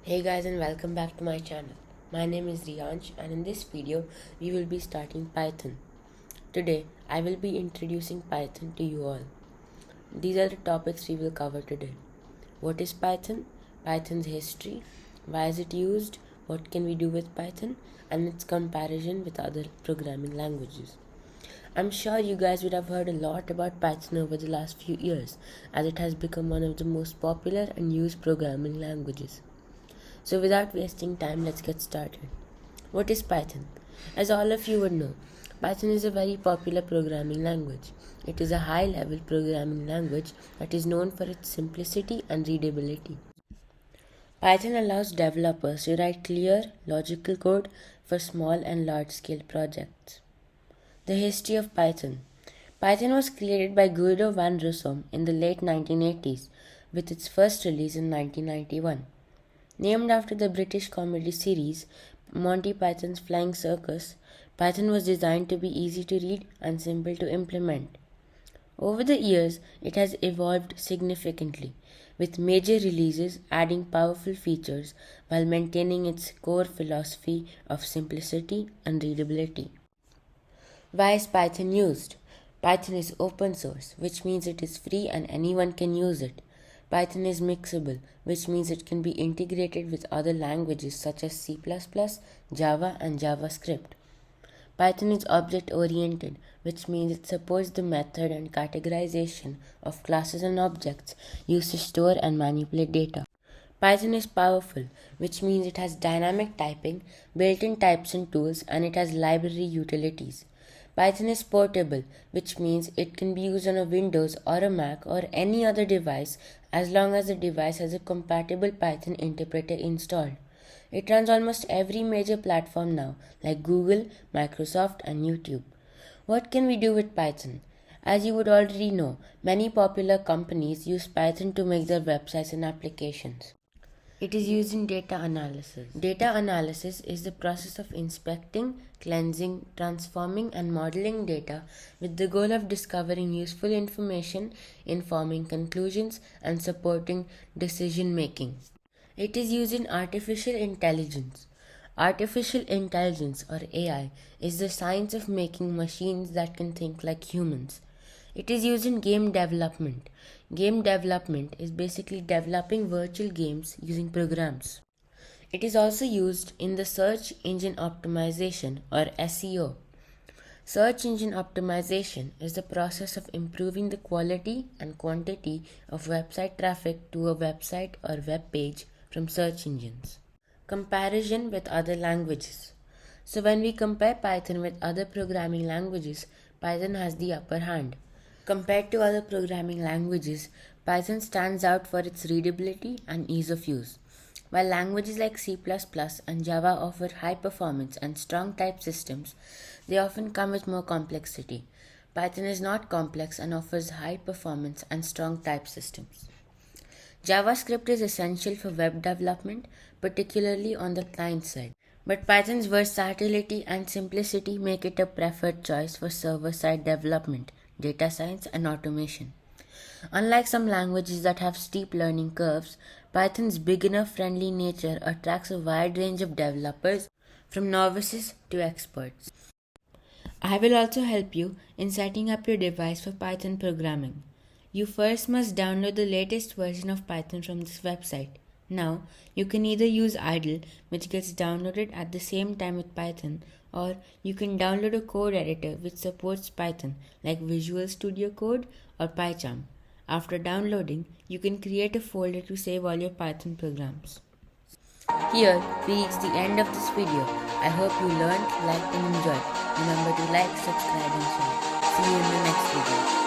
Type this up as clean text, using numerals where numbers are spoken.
Hey guys, and welcome back to my channel. My name is Riyansh, and in this video we will be starting Python. Today I will be introducing Python to you all. These are the topics we will cover today. What is Python? Python's history, why is it used, what can we do with Python, and its comparison with other programming languages. I'm sure you guys would have heard a lot about Python over the last few years, as it has become one of the most popular and used programming languages. So without wasting time, let's get started. What is Python? As all of you would know, Python is a very popular programming language. It is a high-level programming language that is known for its simplicity and readability. Python allows developers to write clear, logical code for small and large-scale projects. The history of Python. Python was created by Guido van Rossum in the late 1980s, with its first release in 1991. Named after the British comedy series Monty Python's Flying Circus, Python was designed to be easy to read and simple to implement. Over the years, it has evolved significantly, with major releases adding powerful features while maintaining its core philosophy of simplicity and readability. Why is Python used? Python is open source, which means it is free and anyone can use it. Python is mixable, which means it can be integrated with other languages such as C++, Java, and JavaScript. Python is object-oriented, which means it supports the method and categorization of classes and objects used to store and manipulate data. Python is powerful, which means it has dynamic typing, built-in types and tools, and it has library utilities. Python is portable, which means it can be used on a Windows or a Mac or any other device as long as the device has a compatible Python interpreter installed. It runs almost every major platform now, like Google, Microsoft, and YouTube. What can we do with Python? As you would already know, many popular companies use Python to make their websites and applications. It is used in data analysis. Data analysis is the process of inspecting, cleansing, transforming, and modeling data with the goal of discovering useful information, informing conclusions, and supporting decision making. It is used in artificial intelligence. Artificial intelligence, or AI, is the science of making machines that can think like humans. It is used in game development. Game development is basically developing virtual games using programs. It is also used in the search engine optimization, or SEO. Search engine optimization is the process of improving the quality and quantity of website traffic to a website or web page from search engines. Comparison with other languages. So when we compare Python with other programming languages, Python has the upper hand. Compared to other programming languages, Python stands out for its readability and ease of use. While languages like C++ and Java offer high performance and strong type systems, they often come with more complexity. Python is not complex and offers high performance and strong type systems. JavaScript is essential for web development, particularly on the client side. But Python's versatility and simplicity make it a preferred choice for server-side development, data science, and automation. Unlike some languages that have steep learning curves, Python's beginner-friendly nature attracts a wide range of developers, from novices to experts. I will also help you in setting up your device for Python programming. You first must download the latest version of Python from this website. Now, you can either use idle, which gets downloaded at the same time with Python, or you can download a code editor which supports Python like Visual Studio Code or PyCharm. After downloading, you can create a folder to save all your Python programs. Here, we reach the end of this video. I hope you learned, liked and enjoyed. Remember to like, subscribe and share. See you in the next video.